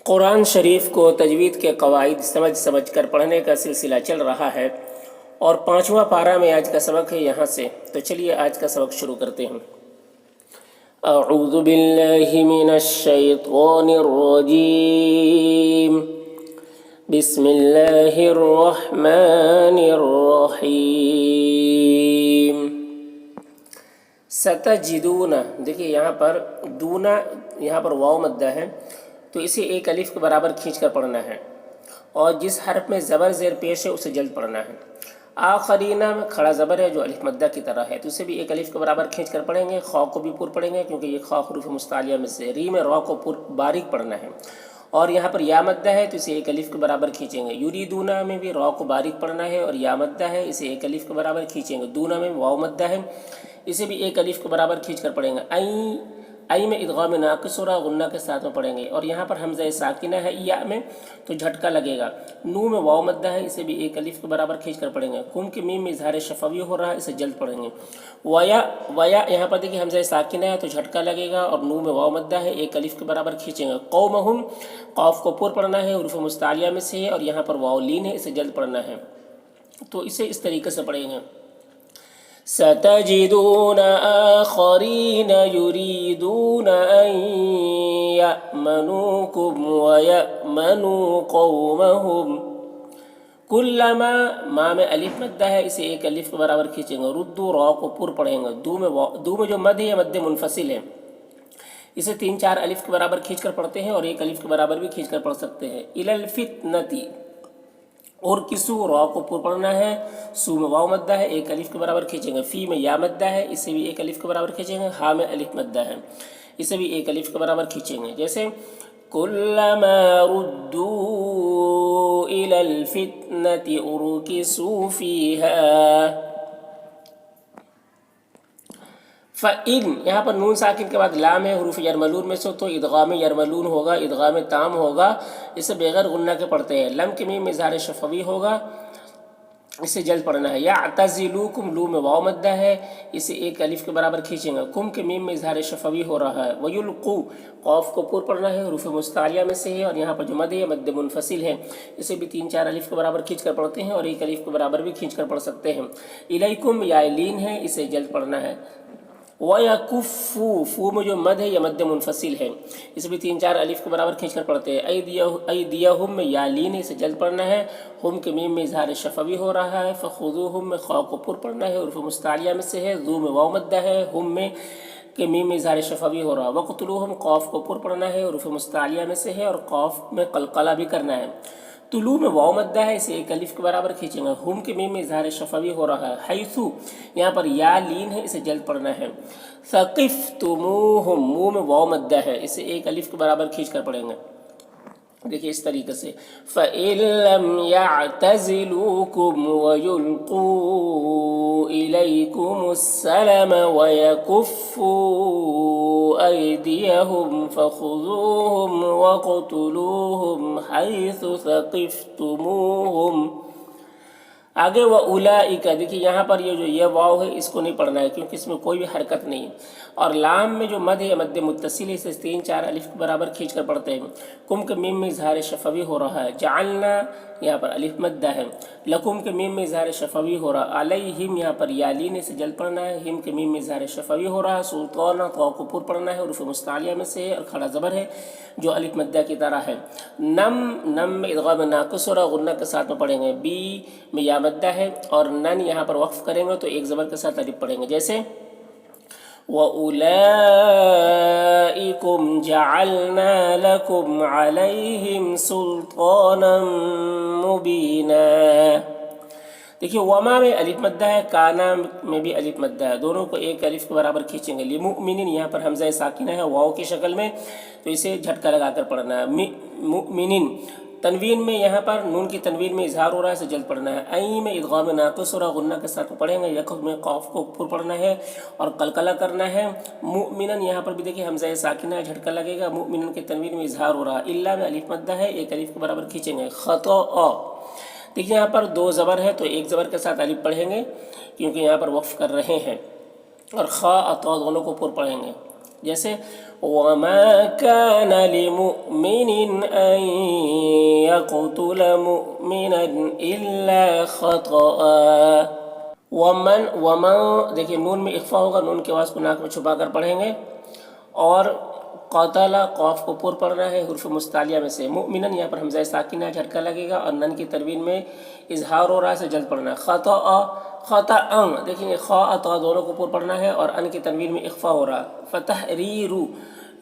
قرآن شریف کو تجوید کے قواعد سمجھ سمجھ کر پڑھنے کا سلسلہ چل رہا ہے اور 5واں پارہ میں آج کا سبق ہے یہاں سے، تو چلیے آج کا سبق شروع کرتے ہیں۔ اعوذ باللہ من الشیطان الرجیم، بسم اللہ الرحمن الرحیم۔ ستجدون، دیکھیے یہاں پر دونا، یہاں پر واو مدہ ہے تو اسے ایک الف کے برابر کھینچ کر پڑھنا ہے، اور جس حرف میں زبر زیر پیش ہے اسے جلد پڑھنا ہے۔ آخرینہ میں کھڑا زبر ہے جو الف مدہ کی طرح ہے، تو اسے بھی ایک الف کے برابر کھینچ کر پڑھیں گے۔ خاء کو بھی پر پڑھیں گے کیونکہ یہ خاء حروف مستعلیہ میں سے، ری میں را کو پر باریک پڑھنا ہے، اور یہاں پر یا مدہ ہے تو اسے ایک الف کے برابر کھینچیں گے۔ یریدون میں بھی را کو باریک پڑھنا ہے اور یا مدہ ہے، اسے ایک الف کے برابر کھینچیں گے۔ دون میں واو مدہ ہے، اسے بھی ایک الف کے برابر کھینچ کر پڑھیں گے۔ ای میں ادغام ناقص ہو رہا، غنہ کے ساتھ میں پڑھیں گے، اور یہاں پر حمزہ ساکنہ ہے یا میں تو جھٹکا لگے گا۔ نو میں واو مدہ ہے، اسے بھی ایک الف کے برابر کھینچ کر پڑھیں گے۔ کم کے میم میں اظہار شفوی ہو رہا ہے، اسے جلد پڑھیں گے۔ ویا یہاں پر دیکھیے حمزہ ساکنہ ہے تو جھٹکا لگے گا، اور نو میں واو مدہ ہے، ایک الف کے برابر کھینچیں گے۔ قومہم، قاف کو پر پڑھنا ہے، حروف مستعلیہ میں سے ہے، اور یہاں پر واو لین ہے، اسے جلد پڑھنا ہے، تو اسے اس طریقے سے پڑھیں گے۔ ستجدون آخرین یریدون ان یأمنوکم ویأمنوا قومہم۔ کلما، ماں میں الف مدہ ہے، اسے ایک الف کے برابر کھینچیں گے۔ ردو، را کو پر پڑھیں گے۔ دو میں جو مد ہے یہ مد منفصل ہے، اسے 3-4 الف کے برابر کھینچ کر پڑھتے ہیں، اور ایک الف کے برابر بھی کھینچ کر پڑھ سکتے ہیں۔ الی الفتنتی، اور کسو، را کو پر پڑھنا ہے۔ سو میں واو مدہ ہے، ایک الف کے برابر کھینچیں گے۔ فی میں یا مدہ ہے، اسے بھی ایک الف کے برابر کھینچیں گے۔ ہا میں الف مدہ ہے، اسے بھی ایک الف کے برابر کھینچیں گے۔ جیسے کلما ردوا الی الفتنۃ ارکسوا فیہا۔ فَإِن، یہاں پر نون ساکن کے بعد لام ہے، حروف یرملون میں سے، تو ادغام یرملون ہوگا، ادغام تام ہوگا، اسے بغیر غنہ کے پڑھتے ہیں۔ لم کے میم میں اظہار شفوی ہوگا، اسے جلد پڑھنا ہے۔ یعتزلوکم، لو میں واو مدہ ہے، اسے ایک الف کے برابر کھینچیں گے۔ کم کے میم میں اظہار شفوی ہو رہا ہے۔ ویلقو، قاف کو پر پڑھنا ہے، حروف مستعلیہ میں سے ہے، اور یہاں پر جو مد ہے مد منفصل ہے، اسے بھی 3-4 الف کے برابر کھینچ کر پڑھتے ہیں، اور ایک الف کے برابر بھی کھینچ کر پڑھ سکتے ہیں۔ الیکم، یا لین ہے، اسے جلد پڑھنا ہے۔ وَيَكُفُّ، فو میں جو مد ہے یہ مد منفصل ہے، اسے بھی 3-4 الف کے برابر کھینچ کر پڑھتے ہیں۔ ایدیہم میں یا لین ہے، اسے جلد پڑھنا ہے۔ ہم کے میم میں اظہار شفوی ہو رہا ہے۔ فخذوہم میں خاء کو پر پڑھنا ہے، حروف مستعلیہ میں سے ہے۔ ذو میں واو مدہ ہے، ہم میں کے میم میں اظہار شفوی ہو رہا ہے۔ وقتلوہم، قاف کو پر پڑھنا ہے، حروف مستعلیہ میں سے ہے، اور قاف میں قلقلہ بھی کرنا ہے۔ طلوع میں واو مدہ ہے، اسے ایک الف کے برابر کھینچیں گے۔ ہم کے میم میں اظہار شفوی ہو رہا ہے۔ حیثو، یہاں پر یا لین ہے، اسے جلد پڑھنا ہے۔ ثقفتموہم، منہ میں واو مدہ ہے، اسے ایک الف کے برابر کھینچ کر پڑھیں گے، دیکھیے اس طریقے سے۔ فَإِن لَّمْ يَعْتَزِلُوكُمْ وَيُلْقُوا إِلَيْكُمُ السَّلَمَ وَيَكُفُّوا أَيْدِيَهُمْ فَخُذُوهُمْ وَاقْتُلُوهُمْ حَيْثُ ثَقِفْتُمُوهُمْ۔ آگے وَأُولَئِکَ، دیکھیے یہاں پر یہ واو ہے، اس کو نہیں پڑھنا ہے کیونکہ اس میں کوئی بھی حرکت نہیں ہے، اور لام میں جو مد ہے مد متصل ہے، اسے 3-4 الف کے برابر کھینچ کر پڑھتے ہیں۔ کم کے میم میں اظہار شفوی ہو رہا ہے۔ جعلنا، یہاں پر الف مدہ ہے۔ لکم کے میم میں اظہار شفوی ہو رہا ہے۔ علیہم، یہاں پر یا لین سے جلد پڑھنا ہے، ہم کے میم میں اظہار شفوی ہو رہا ہے۔ سلطانہ، طا کو پر پڑھنا ہے، حروف مستعلیہ میں سے ہے، اور کھڑا زبر ہے جو الف مدہ کی طرح ہے۔ نم میں ادغام ناقص ہو رہا، غنہ کے ساتھ میں پڑھیں گے۔ بی میں یا مدہ ہے، اور نن یہاں پر وقف کریں گے تو ایک زبر کے ساتھ الف پڑھیں گے، جیسے وَأُولَئِكُمْ جَعَلْنَا لَكُمْ عَلَيْهِمْ سُلْطَانًا مُبِينًا۔ دیکھیے وما میں الف مدہ ہے، کانا میں بھی الف مدہ ہے، دونوں کو ایک الف کے برابر کھینچیں گے۔ لِمُؤْمِنٍ، یہاں پر حمزہ ساکنہ ہے واو کی شکل میں، تو اسے جھٹکا لگا کر پڑھنا ہے۔ مؤمنین، تنوین میں یہاں پر نون کی تنوین میں اظہار ہو رہا ہے، اسے جلد پڑھنا ہے۔ عین میں ادغام ناقص ہو رہا، غنہ کے ساتھ پڑھیں گے۔ یکم میں قاف کو پر پڑھنا ہے اور قلقلہ کرنا ہے۔ مؤمنن، یہاں پر بھی دیکھیے حمزہ ساکنہ ہے، جھٹکا لگے گا۔ مؤمنن کے تنوین میں اظہار ہو رہا ہے۔ الا میں الف مدہ ہے، ایک الف کے برابر کھینچیں گے۔ خطأ، دیکھیے یہاں پر 2 زبر ہے تو ایک زبر کے ساتھ الف پڑھیں گے کیونکہ یہاں پر وقف کر رہے ہیں، اور خا طا دونوں کو پر پڑھیں گے۔ جیسے وَمَا كَانَ لِمُؤْمِنٍ أَن يَقْتُلَ مُؤْمِنًا إِلَّا خَطَأً. ومن دیکھیے نون میں اخفا ہوگا، نون کے آواز کو ناک میں چھپا کر پڑھیں گے. اور قاتل قاف کو پر پڑھنا ہے حروف مستعلیہ میں سے. مؤمنن یہاں پر حمزہ ساکنہ جھٹکا لگے گا اور نن کی تنوین میں اظہار ہو رہا ہے سے جلد پڑھنا ہے. خطأ خطأ دیکھیں خا طا دونوں کو پر پڑھنا ہے اور ان کی تنوین میں اخفا ہو رہا ہے. فتحریر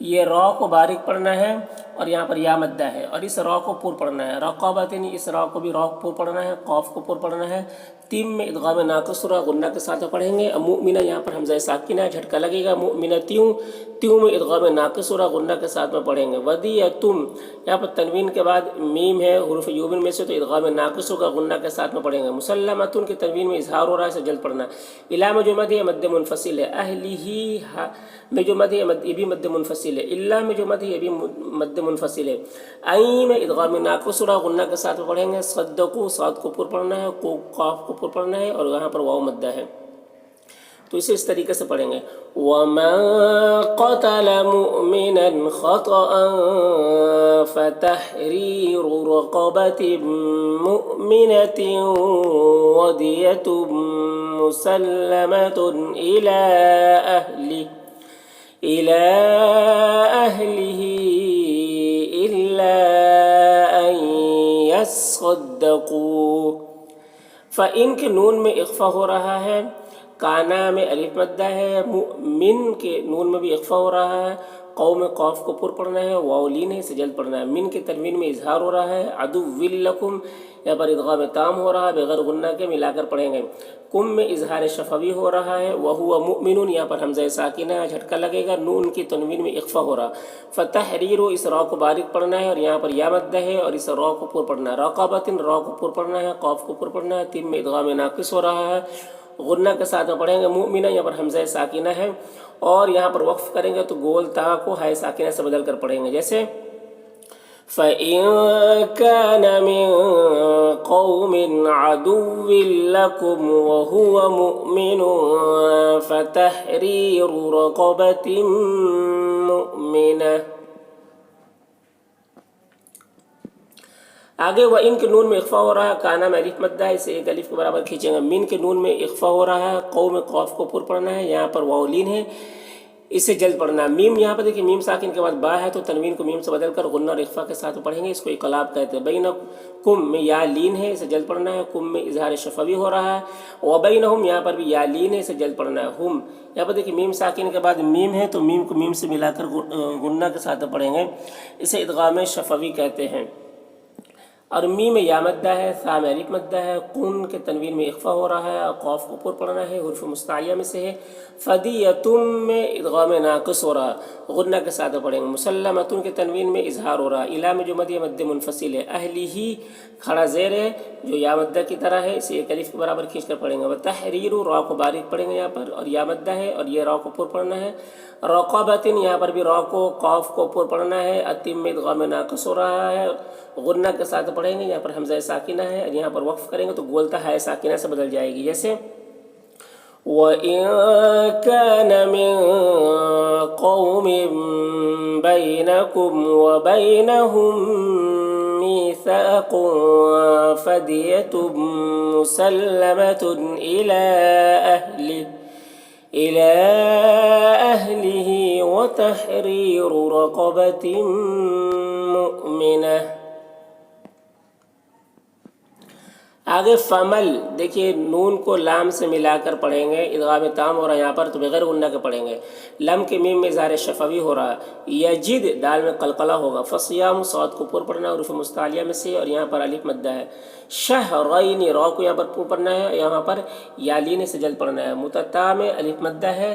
یہ را کو باریک پڑھنا ہے اور یہاں پر یا مدہ ہے اور اس را کو پر پڑھنا ہے. رقابتن اس را کو بھی را پر پڑھنا ہے، قاف کو پر پڑھنا ہے. تیم میں ادغام ناقص را غنہ کے ساتھ پڑھیں گے. مؤمنہ یہاں پر حمزہ ساکنہ جھٹکا لگے گا. مؤمنتیوں تیوں میں ادغام ناقص را غنہ کے ساتھ میں پڑھیں گے. ودیتم یہاں پر تنوین کے بعد میم ہے حروف یومن میں سے تو ادغام ناقص کا غنہ کے ساتھ میں پڑھیں گے. مسلمتن کی تنوین میں اظہار ہو رہا ہے سے جلد پڑھنا. الا میں جو مد ہے مد منفصل ہے. اہلہ میں جو مد ہے یہ بھی مد منفصل ہے. الا میں جو مد ہے یہ بھی مد منفصل ہے. این میں ادغام ناقص را غنہ کے ساتھ میں پڑھیں گے. صدقوا صاد کو پر پڑھنا ہے، قاف کو پر پڑھنا ہے اور یہاں پر واو مدہ ہے. تو اسے اس طریقے سے پڑھیں گے. وَمَن قَتَلَ مُؤْمِنًا خَطَأً فَتَحْرِيرُ رَقَبَةٍ مُؤْمِنَةٍ وَدِيَةٌ مُسَلَّمَةٌ إِلَىٰ أَهْلِهِ إِلَّا أَن يَصَّدَّقُوا. فَإِن کے نون میں اخفا ہو رہا ہے، کانا میں الف مدہ ہے، من کے نون میں بھی اخفا ہو رہا ہے. قوم میں قاف کو پر پڑھنا ہے، واولین ہے اسے جلد پڑھنا ہے. من کے تنوین میں اظہار ہو رہا ہے. عدو لکم یہاں پر ادغام تام ہو رہا ہے بغیر غنہ کے، ملا کر پڑھیں گے. کم میں اظہار شفوی ہو رہا ہے. وہو مؤمن یہاں پر حمزہ ساکنہ جھٹکا لگے گا. نون کی تنوین میں اخفا ہو رہا. فتحریر اس را کو باریک پڑھنا ہے اور یہاں پر یا مدہ ہے اور اس را کو پر پڑھنا ہے. رقابتن را کو پر پڑھنا ہے، قاف کو پر پڑھنا ہے. تیم میں ادغام ناقص ہو رہا ہے، غنہ کے ساتھ میں پڑھیں گے. مؤمنہ یہاں پر حمزہ ساکنہ ہے اور یہاں پر وقف کریں گے تو گول تا کو ہائے ساکنہ سے بدل کر پڑھیں گے. جیسے فَإِن كَانَ مِن قَوْمٍ عَدُوٍّ لَكُمْ وَهُوَ مُؤْمِنٌ فَتَحْرِيرُ رَقَبَةٍ مُؤْمِنَةٍ. آگے وہ ان کے نون میں اخفا ہو رہا ہے، کانا میں الف مدہ ہے اسے ایک الف کے برابر کھینچیں گے. مین کے نون میں اخفا ہو رہا ہے، قوم میں قاف کو پر پڑھنا ہے، یہاں پر واولین ہے اسے جلد پڑھنا ہے. میم یہاں پر دیکھیں میم ساکن کے بعد با ہے تو تنوین کو میم سے بدل کر غنہ اور اخفا کے ساتھ پڑھیں گے. اس کو اقلاب کہتے ہیں. بینکم میں یا لین ہے اسے جلد پڑھنا ہے. کم میں اظہار شفوی ہو رہا ہے. وبینہم یہاں پر بھی یا لین ہے اسے جلد پڑھنا ہے. ہم یہاں پر دیکھیں میم ساکن کے بعد میم ہے تو میم کو میم سے ملا کر غنہ کے ساتھ پڑھیں گے. اسے ادغام شفوی کہتے ہیں. اور می میں یا مدہ ہے، ثا میں الف مدہ ہے. قن کے تنوین میں اخفا ہو رہا ہے اور قاف کو پر پڑھنا ہے، حروف مستعلیہ میں سے ہے. فدیتم میں ادغام ناقص ہو رہا، غنہ کے ساتھ پڑھیں گے. مسلمتن کے تنوین میں اظہار ہو رہا. الا میں جو مد ہے مد منفصل ہے. اہلہ کھڑا زیر ہے جو یا مدہ کی طرح ہے، اسے ایک الف کے برابر کھینچ کر پڑھیں گے. وتحریر را کو باریک پڑھیں گے یہاں پر اور یا مدہ ہے اور یہ را کو پر پڑھنا ہے. رقابتن یہاں پر بھی را کو قاف کو پر پڑھنا ہے. اتم میں ادغام ناقص ہو رہا ہے، غنہ کے ساتھ پڑھیں گے. یہاں پر حمزہ ساکنہ ہے اور یہاں پر وقف کریں گے تو گولتا ہے ساکنہ سے بدل جائے گی. جیسے وَإِن كَانَ مِن قَوْمٍ بَيْنَكُمْ وَبَيْنَهُم مِّيثَاقٌ فَدِيَةٌ مُّسَلَّمَةٌ إِلَىٰ أَهْلِهِ وَتَحْرِيرُ رَقَبَةٍ مُؤْمِنَةٍ. آگے فمل دیکھیے نون کو لام سے ملا کر پڑھیں گے. ادغام تام ہو رہا ہے یہاں پر تو بغیر غنہ کے پڑھیں گے. لم کے میم میں اظہار شفوی ہو رہا ہے. یجد دال میں قلقلہ ہوگا. فصیام صاد کو پر پڑھنا ہے حروف مستعلیہ میں سے اور یہاں پر الف مدہ ہے. شہرین را کو یہاں پر پر پڑھنا ہے، یہاں پر یالین سے جلد پڑھنا ہے. متتا میں الف مدہ ہے.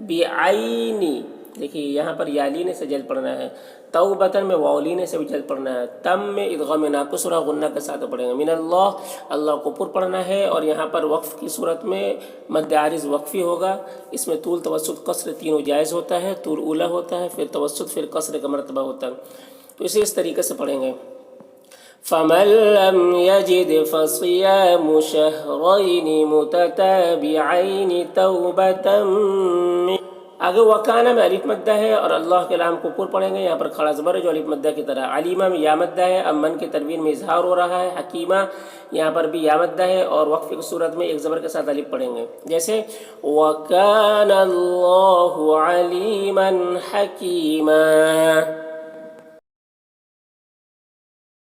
بعینی دیکھیے یہاں پر یالین سے جلد پڑھنا ہے. توبتن میں واولین سے بھی جلد پڑھنا ہے. تم میں ادغام ناقص را غنہ کے ساتھ پڑھیں گے. من اللہ کو پر پڑھنا ہے اور یہاں پر وقف کی صورت میں مد عارض وقفی ہوگا. اس میں طول توسط قصر تینوں جائز ہوتا ہے. طول اولا ہوتا ہے، پھر توسط، پھر قصر کا مرتبہ ہوتا ہے. تو اسے اس طریقے سے پڑھیں گے. فَمَن لَّمْ يَجِدْ فَصِيَامُ شَهْرَيْنِ مُتَتَابِعَيْنِ تَوْبَةً. آگے وکانہ میں الف مدہ ہے اور اللہ کے لام کو پر پڑھیں گے، یہاں پر کھڑا زبر ہے جو الف مدہ کی طرح۔ علیمہ میں یا مدہ ہے، اب من کے تنوین میں اظہار ہو رہا ہے۔ حکیمہ یہاں پر بھی یا مدہ ہے اور وقف کی صورت میں ایک زبر کے ساتھ الف پڑھیں گے، جیسے وَكَانَ اللَّهُ عَلِيمًا حَكِيمًا۔